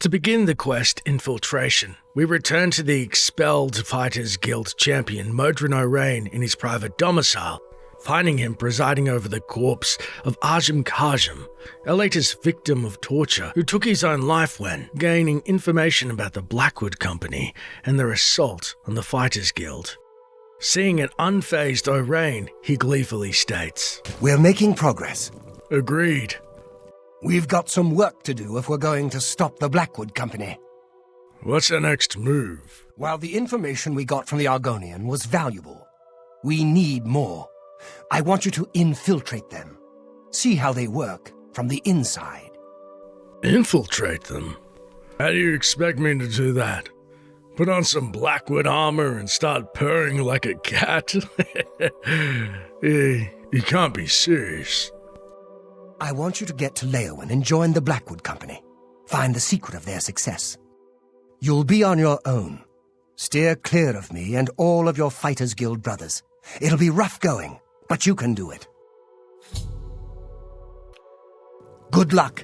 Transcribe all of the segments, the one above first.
To begin the quest, Infiltration, we return to the expelled Fighters Guild champion Modron O'Rain in his private domicile, finding him presiding over the corpse of Ajim Kajim, a latest victim of torture who took his own life when gaining information about the Blackwood Company and their assault on the Fighters Guild. Seeing an unfazed O'Rain, he gleefully states, "We're making progress." "Agreed." "We've got some work to do if we're going to stop the Blackwood Company." "What's the next move?" "While the information we got from the Argonian was valuable, we need more. I want you to infiltrate them. See how they work from the inside." "Infiltrate them? How do you expect me to do that? Put on some Blackwood armor and start purring like a cat? You can't be serious." "I want you to get to Leowin and join the Blackwood Company. Find the secret of their success. You'll be on your own. Steer clear of me and all of your Fighters Guild brothers. It'll be rough going, but you can do it. Good luck."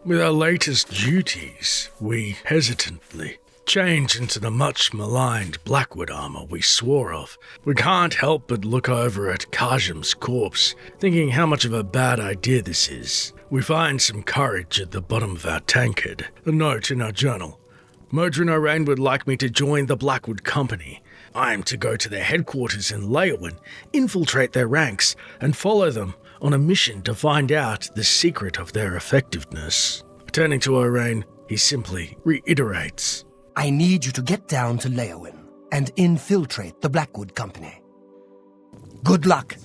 With our latest duties, we hesitantly change into the much maligned Blackwood armor we swore of. We can't help but look over at Kajim's corpse, thinking how much of a bad idea this is. We find some courage at the bottom of our tankard, a note in our journal. Modron O'Rain would like me to join the Blackwood Company. I am to go to their headquarters in Leowin, infiltrate their ranks, and follow them on a mission to find out the secret of their effectiveness. Turning to O'Rain, he simply reiterates, "I need you to get down to Leowin and infiltrate the Blackwood Company. Good luck."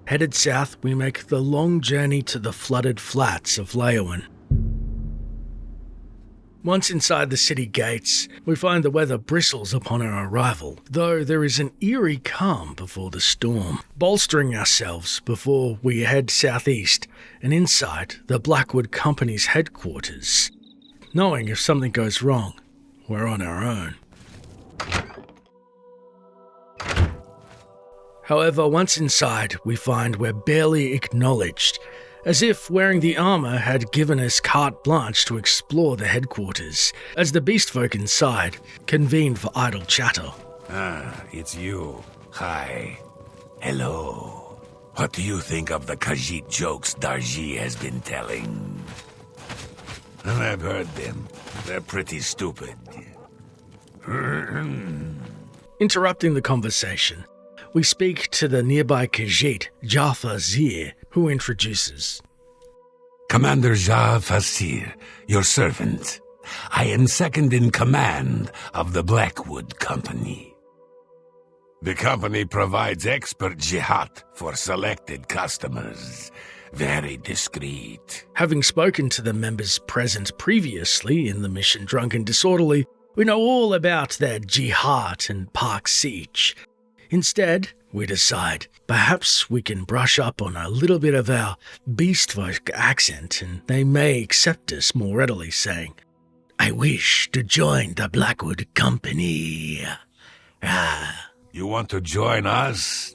Headed south, we make the long journey to the flooded flats of Leowin. Once inside the city gates, we find the weather bristles upon our arrival, though there is an eerie calm before the storm. Bolstering ourselves before we head southeast and inside the Blackwood Company's headquarters, knowing if something goes wrong, we're on our own. However, once inside, we find we're barely acknowledged, as if wearing the armor had given us carte blanche to explore the headquarters, as the beastfolk inside convene for idle chatter. "Ah, it's you. Hi. Hello. What do you think of the Khajiit jokes Darji has been telling?" "I've heard them. They're pretty stupid." Interrupting the conversation, we speak to the nearby Khajiit, Jaffa Zir, who introduces. "Commander Jah Fasir, your servant. I am second in command of the Blackwood Company. The company provides expert jihad for selected customers. Very discreet." Having spoken to the members present previously in the mission Drunk and Disorderly, we know all about their jihad and Park Siege. Instead, we decide perhaps we can brush up on a little bit of our beastfolk accent and they may accept us more readily, saying, "I wish to join the Blackwood Company." You want to join us?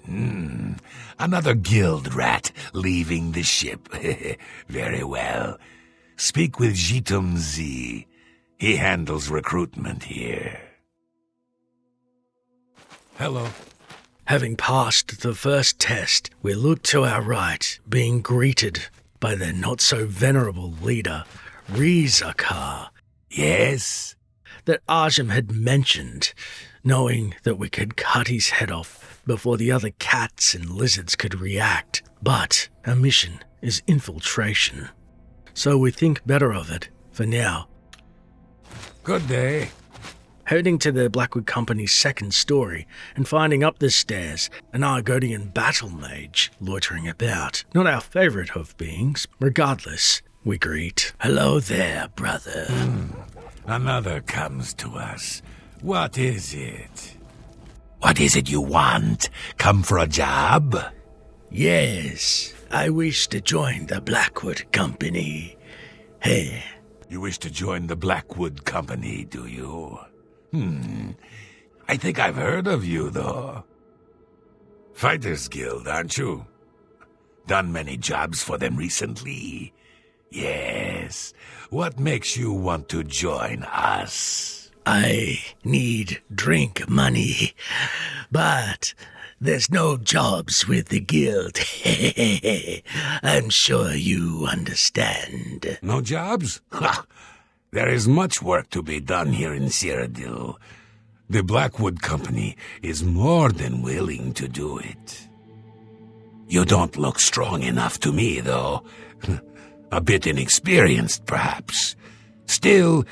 Another guild rat leaving the ship. Very well. Speak with Jitum Z. He handles recruitment here. "Hello." Having passed the first test, we look to our right, being greeted by their not-so-venerable leader, Rizakar. "Yes?" That Ajim had mentioned, knowing that we could cut his head off before the other cats and lizards could react. But our mission is infiltration, so we think better of it for now. "Good day." Heading to the Blackwood Company's second story and finding up the stairs an Argonian battle mage loitering about. Not our favourite of beings. Regardless, we greet. "Hello there, brother." Another comes to us. What is it? What is it you want? Come for a job? "Yes, I wish to join the Blackwood Company." "Hey." You wish to join the Blackwood Company, do you? I think I've heard of you, though. Fighters Guild, aren't you? Done many jobs for them recently? Yes. What makes you want to join us? I need drink money, but there's no jobs with the guild. I'm sure you understand. No jobs? Ha! There is much work to be done here in Cyrodiil. The Blackwood Company is more than willing to do it. You don't look strong enough to me, though. A bit inexperienced, perhaps. Still,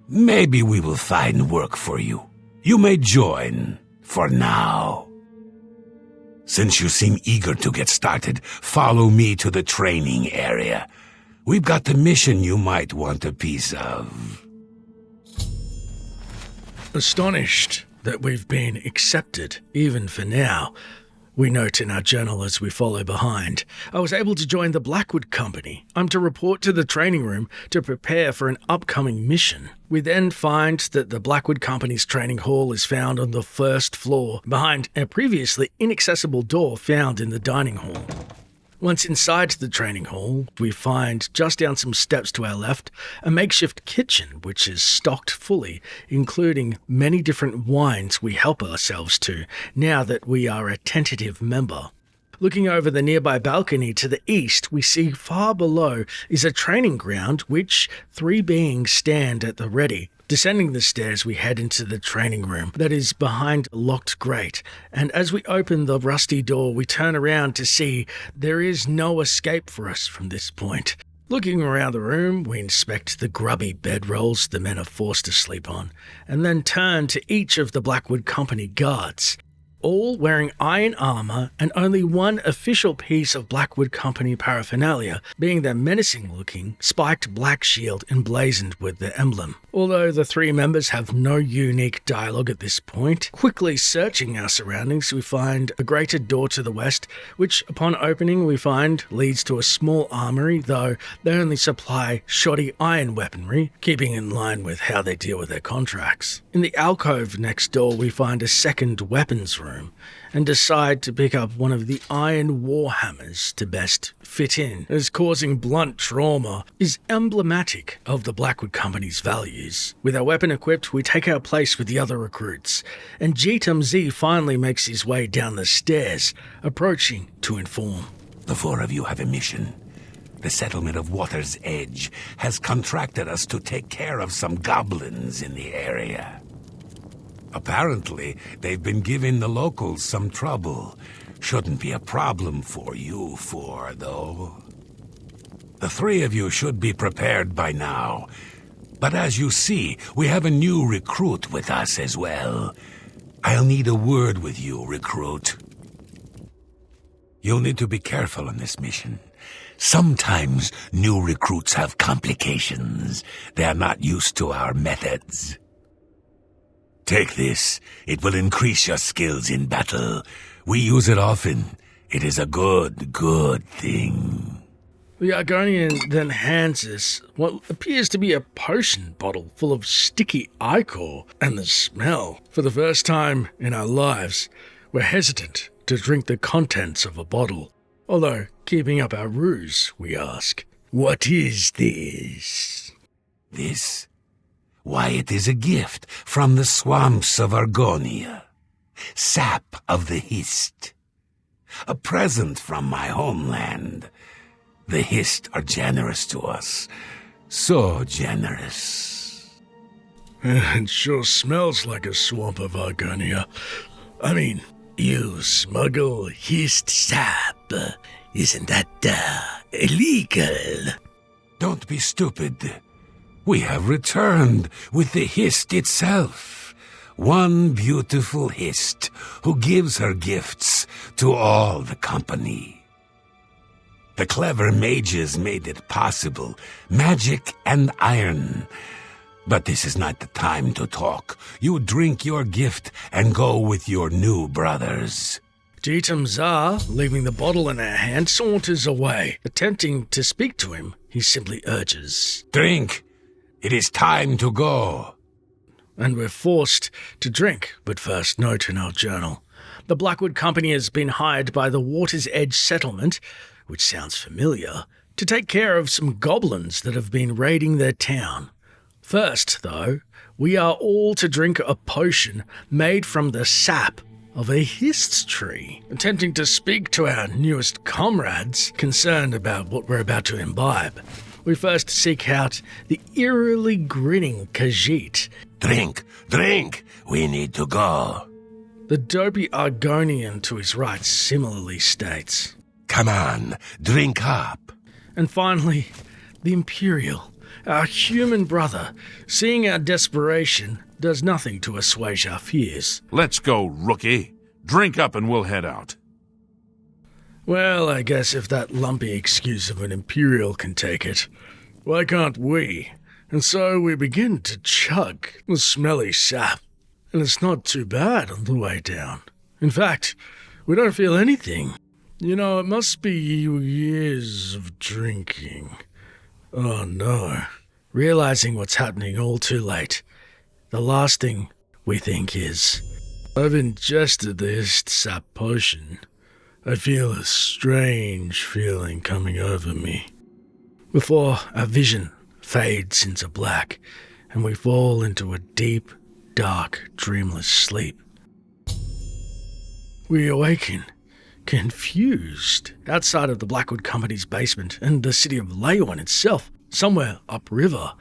maybe we will find work for you. You may join, for now. Since you seem eager to get started, follow me to the training area. We've got the mission you might want a piece of. Astonished that we've been accepted, even for now, we note in our journal as we follow behind. I was able to join the Blackwood Company. I'm to report to the training room to prepare for an upcoming mission. We then find that the Blackwood Company's training hall is found on the first floor, behind a previously inaccessible door found in the dining hall. Once inside the training hall, we find, just down some steps to our left, a makeshift kitchen which is stocked fully, including many different wines we help ourselves to, now that we are a tentative member. Looking over the nearby balcony to the east, we see far below is a training ground which 3 beings stand at the ready. Descending the stairs, we head into the training room that is behind a locked grate, and as we open the rusty door, we turn around to see there is no escape for us from this point. Looking around the room, we inspect the grubby bedrolls the men are forced to sleep on, and then turn to each of the Blackwood Company guards, all wearing iron armor and only one official piece of Blackwood Company paraphernalia, being their menacing-looking, spiked black shield emblazoned with their emblem. Although the 3 members have no unique dialogue at this point, quickly searching our surroundings, we find a grated door to the west, which, upon opening, we find leads to a small armory, though they only supply shoddy iron weaponry, keeping in line with how they deal with their contracts. In the alcove next door, we find a second weapons room, and decide to pick up one of the iron warhammers to best fit in, as causing blunt trauma is emblematic of the Blackwood Company's values. With our weapon equipped, we take our place with the other recruits, and Z finally makes his way down the stairs, approaching to inform. The 4 of you have a mission. The settlement of Water's Edge has contracted us to take care of some goblins in the area. Apparently, they've been giving the locals some trouble. Shouldn't be a problem for you 4, though. The 3 of you should be prepared by now. But as you see, we have a new recruit with us as well. I'll need a word with you, recruit. You'll need to be careful on this mission. Sometimes new recruits have complications. They are not used to our methods. Take this. It will increase your skills in battle. We use it often. It is a good thing. The Argonian then hands us what appears to be a potion bottle full of sticky ichor, and the smell. For the first time in our lives, we're hesitant to drink the contents of a bottle. Although, keeping up our ruse, we ask, "What is this?" This? Why, it is a gift from the swamps of Argonia. Sap of the Hist. A present from my homeland. The Hist are generous to us. So generous. It sure smells like a swamp of Argonia. I mean, you smuggle Hist sap. Isn't that, illegal? Don't be stupid. We have returned with the Hist itself. One beautiful Hist who gives her gifts to all the company. The clever mages made it possible. Magic and iron. But this is not the time to talk. You drink your gift and go with your new brothers. Zar, leaving the bottle in her hand, saunters away. Attempting to speak to him, he simply urges, "Drink! It is time to go." And we're forced to drink. But first, note in our journal. The Blackwood Company has been hired by the Water's Edge settlement, which sounds familiar, to take care of some goblins that have been raiding their town. First, though, we are all to drink a potion made from the sap of a Hist tree, attempting to speak to our newest comrades concerned about what we're about to imbibe. We first seek out the eerily grinning Khajiit. Drink, drink, we need to go. The dopey Argonian to his right similarly states. Come on, drink up. And finally, the Imperial, our human brother, seeing our desperation, does nothing to assuage our fears. Let's go, rookie. Drink up and we'll head out. Well, I guess if that lumpy excuse of an Imperial can take it, why can't we? And so we begin to chug the smelly sap, and it's not too bad on the way down. In fact, we don't feel anything. You know, it must be years of drinking. Oh no. Realizing what's happening all too late, the last thing we think is, I've ingested the Hist sap potion. I feel a strange feeling coming over me. Before our vision fades into black, and we fall into a deep, dark, dreamless sleep. We awaken, confused, outside of the Blackwood Company's basement and the city of Leyawan itself, somewhere upriver,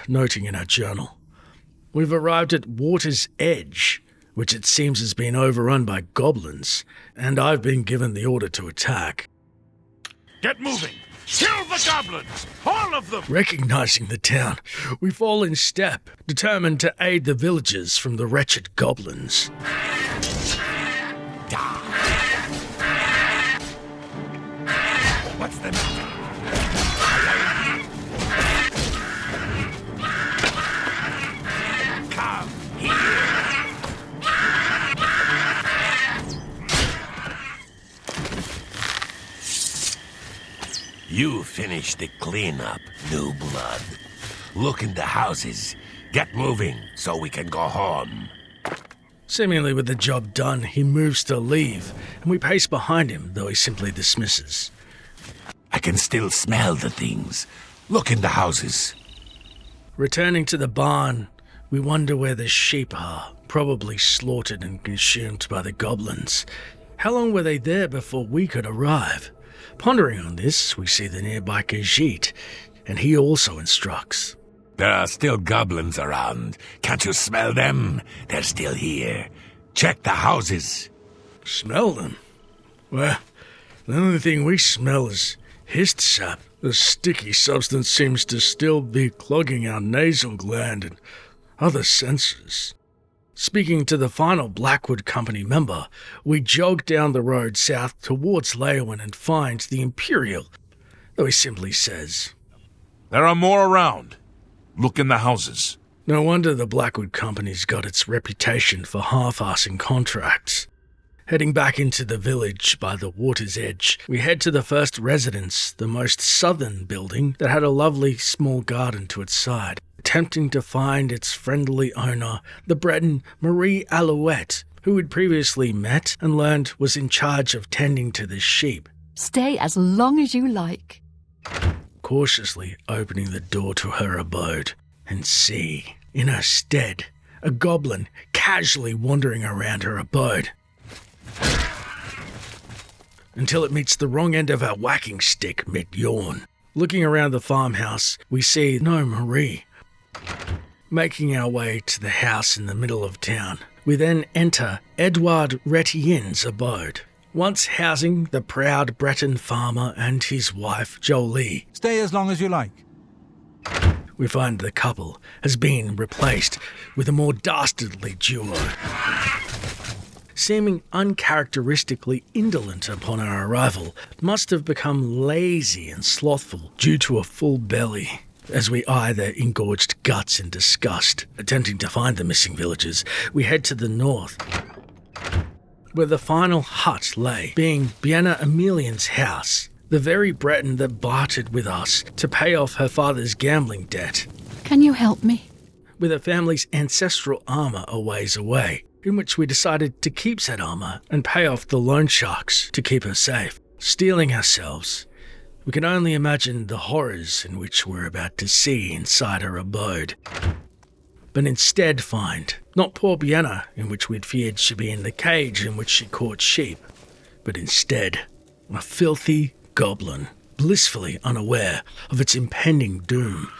noting in our journal. We've arrived at Water's Edge, which it seems has been overrun by goblins, and I've been given the order to attack. Get moving! Kill the goblins! All of them! Recognizing the town, we fall in step, determined to aid the villagers from the wretched goblins. What's the matter? Come here. You finish the cleanup, new blood. Look in the houses. Get moving so we can go home. Seemingly with the job done, he moves to leave, and we pace behind him, though he simply dismisses. I can still smell the things. Look in the houses. Returning to the barn, we wonder where the sheep are, probably slaughtered and consumed by the goblins. How long were they there before we could arrive? Pondering on this, we see the nearby Khajiit, and he also instructs. There are still goblins around. Can't you smell them? They're still here. Check the houses. Smell them? Well, the only thing we smell is Hist sap. The sticky substance seems to still be clogging our nasal gland and other senses. Speaking to the final Blackwood Company member, we jog down the road south towards Leyawan and find the Imperial, though he simply says, There are more around. Look in the houses. No wonder the Blackwood Company's got its reputation for half-assing contracts. Heading back into the village by the water's edge, we head to the first residence, the most southern building that had a lovely small garden to its side, attempting to find its friendly owner, the Breton Marie Alouette, who we'd previously met and learned was in charge of tending to the sheep. Stay as long as you like. Cautiously opening the door to her abode, and see, in her stead, a goblin casually wandering around her abode. Until it meets the wrong end of our whacking stick mid-yawn. Looking around the farmhouse, we see no Marie. Making our way to the house in the middle of town, we then enter Edouard Retienne's abode, once housing the proud Breton farmer and his wife, Jolie. Stay as long as you like. We find the couple has been replaced with a more dastardly duo. Seeming uncharacteristically indolent upon our arrival, must have become lazy and slothful due to a full belly. As we eye their engorged guts in disgust, attempting to find the missing villagers, we head to the north, where the final hut lay, being Bienna Emilien's house, the very Breton that bartered with us to pay off her father's gambling debt. Can you help me? With her family's ancestral armour a ways away, in which we decided to keep said armour and pay off the loan sharks to keep her safe. Steeling ourselves, we can only imagine the horrors in which we're about to see inside her abode. But instead find, not poor Bianna, in which we'd feared she'd be in the cage in which she caught sheep, but instead a filthy goblin, blissfully unaware of its impending doom.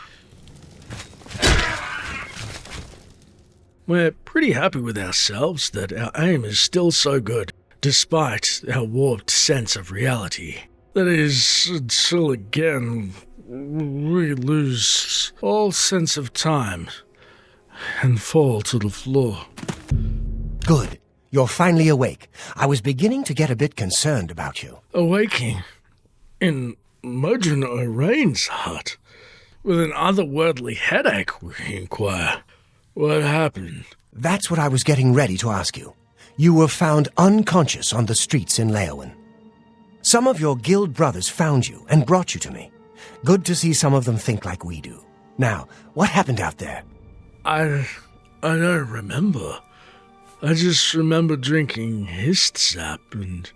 We're pretty happy with ourselves that our aim is still so good, despite our warped sense of reality. That is, until again, we lose all sense of time and fall to the floor. Good. You're finally awake. I was beginning to get a bit concerned about you. Awaking in Modron O'Rain's hut with an otherworldly headache, we inquire. What happened? That's what I was getting ready to ask you. You were found unconscious on the streets in Leowen. Some of your guild brothers found you and brought you to me. Good to see some of them think like we do. Now, what happened out there? I don't remember. I just remember drinking Hist sap and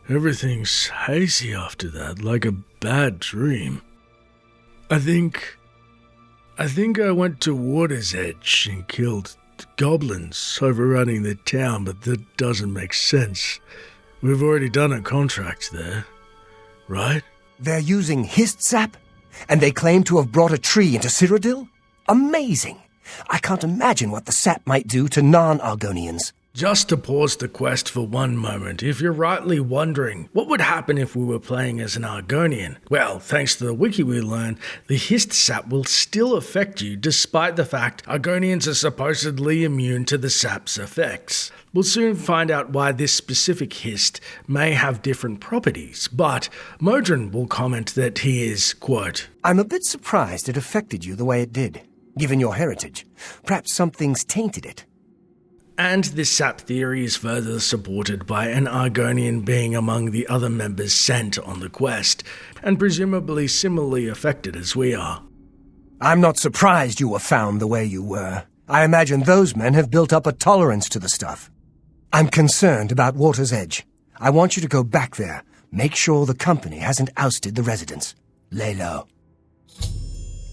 everything's hazy after that, like a bad dream. I think I went to Water's Edge and killed goblins overrunning the town, but that doesn't make sense. We've already done a contract there, right? They're using Hist sap? And they claim to have brought a tree into Cyrodiil? Amazing! I can't imagine what the sap might do to non-Argonians. Just to pause the quest for one moment, if you're rightly wondering what would happen if we were playing as an Argonian, well, thanks to the wiki we learned, the Hist sap will still affect you despite the fact Argonians are supposedly immune to the sap's effects. We'll soon find out why this specific Hist may have different properties, but Modron will comment that he is, quote, I'm a bit surprised it affected you the way it did, given your heritage. Perhaps something's tainted it. And this sap theory is further supported by an Argonian being among the other members sent on the quest, and presumably similarly affected as we are. I'm not surprised you were found the way you were. I imagine those men have built up a tolerance to the stuff. I'm concerned about Water's Edge. I want you to go back there. Make sure the company hasn't ousted the residents. Lay low.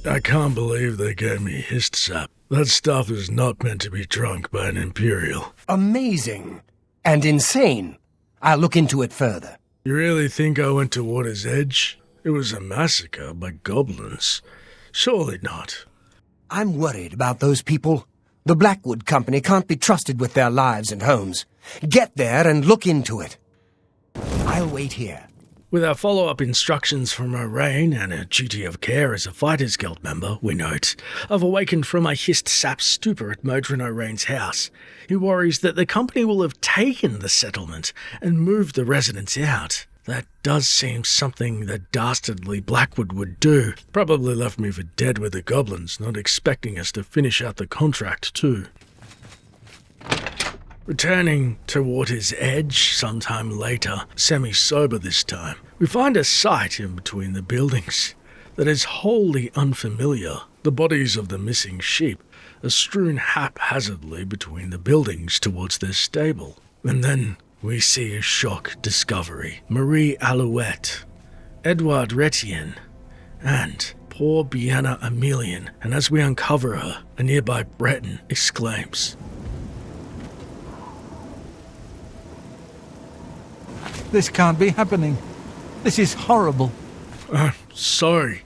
I can't believe they gave me Hist sap. That stuff is not meant to be drunk by an Imperial. Amazing. And insane. I'll look into it further. You really think I went to Water's Edge? It was a massacre by goblins. Surely not. I'm worried about those people. The Blackwood Company can't be trusted with their lives and homes. Get there and look into it. I'll wait here. With our follow-up instructions from O'Rain and a duty of care as a Fighters Guild member, we note, I've awakened from my Hist sap stupor at Modron O'Rain's house. He worries that the company will have taken the settlement and moved the residents out. That does seem something that dastardly Blackwood would do. Probably left me for dead with the goblins, not expecting us to finish out the contract too. Returning to Water's Edge sometime later, semi-sober this time, we find a sight in between the buildings that is wholly unfamiliar. The bodies of the missing sheep are strewn haphazardly between the buildings towards their stable. And then we see a shock discovery. Marie Alouette, Edouard Retien, and poor Bianna Emilian. And as we uncover her, a nearby Breton exclaims, This can't be happening. This is horrible. Sorry.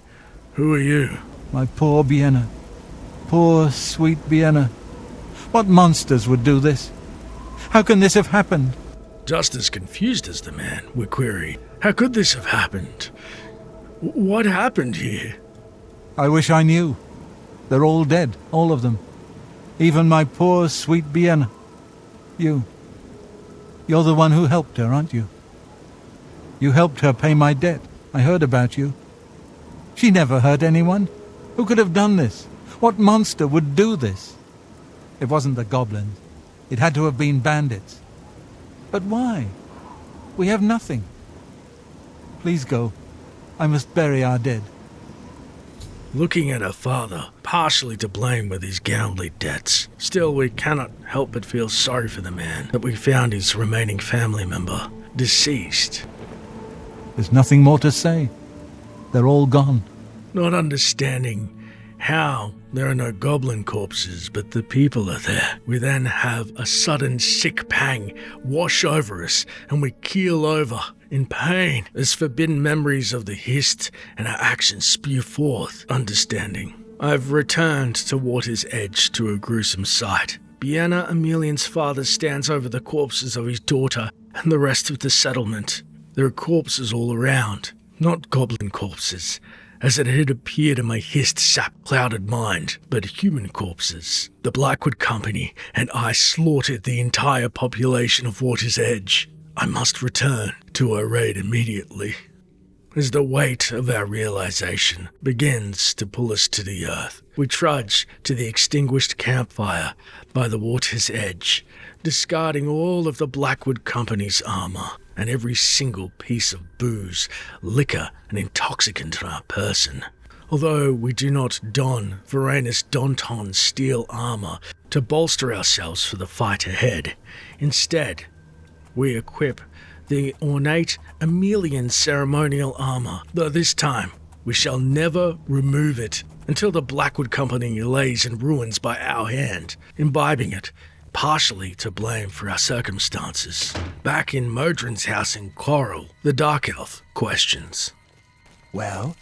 Who are you? My poor Bianna. Poor, sweet Bianna. What monsters would do this? How can this have happened? Just as confused as the man, we query. How could this have happened? What happened here? I wish I knew. They're all dead, all of them. Even my poor, sweet Bianna. You're the one who helped her, aren't you? You helped her pay my debt. I heard about you. She never hurt anyone. Who could have done this? What monster would do this? It wasn't the goblins. It had to have been bandits. But why? We have nothing. Please go. I must bury our dead. Looking at her father, partially to blame with his gambling debts, still we cannot help but feel sorry for the man that we found his remaining family member, deceased. There's nothing more to say. They're all gone. Not understanding how there are no goblin corpses, but the people are there. We then have a sudden sick pang wash over us, and we keel over in pain as forbidden memories of the Hist and our actions spew forth. Understanding. I've returned to Water's Edge to a gruesome sight. Bianna Emelian's father stands over the corpses of his daughter and the rest of the settlement. There are corpses all around, not goblin corpses, as it had appeared in my Hist sap-clouded mind, but human corpses. The Blackwood Company and I slaughtered the entire population of Water's Edge. I must return to our raid immediately. As the weight of our realization begins to pull us to the earth, we trudge to the extinguished campfire by the Water's Edge, discarding all of the Blackwood Company's armor and every single piece of booze, liquor, and intoxicant in our person. Although we do not don Varanus Danton's steel armor to bolster ourselves for the fight ahead, instead, we equip the ornate Emelian ceremonial armor, though this time we shall never remove it until the Blackwood Company lays in ruins by our hand, imbibing it partially to blame for our circumstances. Back in Modron's house in Coral, the Dark Elf questions. Well,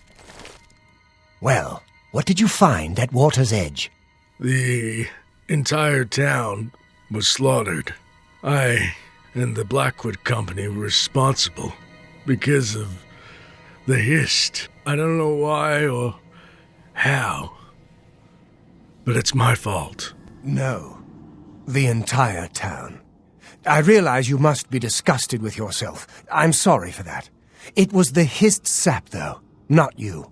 what did you find at Water's Edge? The entire town was slaughtered. I and the Blackwood Company were responsible because of the Hist. I don't know why or how, but it's my fault. No, the entire town. I realize you must be disgusted with yourself. I'm sorry for that. It was the Hist sap, though, not you.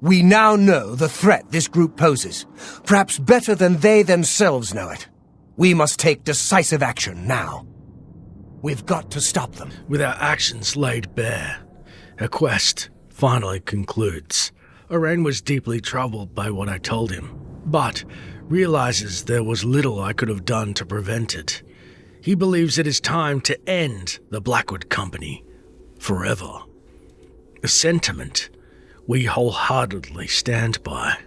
We now know the threat this group poses, perhaps better than they themselves know it. We must take decisive action now. We've got to stop them. With our actions laid bare, our quest finally concludes. Orain was deeply troubled by what I told him, but realizes there was little I could have done to prevent it. He believes it is time to end the Blackwood Company forever. A sentiment we wholeheartedly stand by.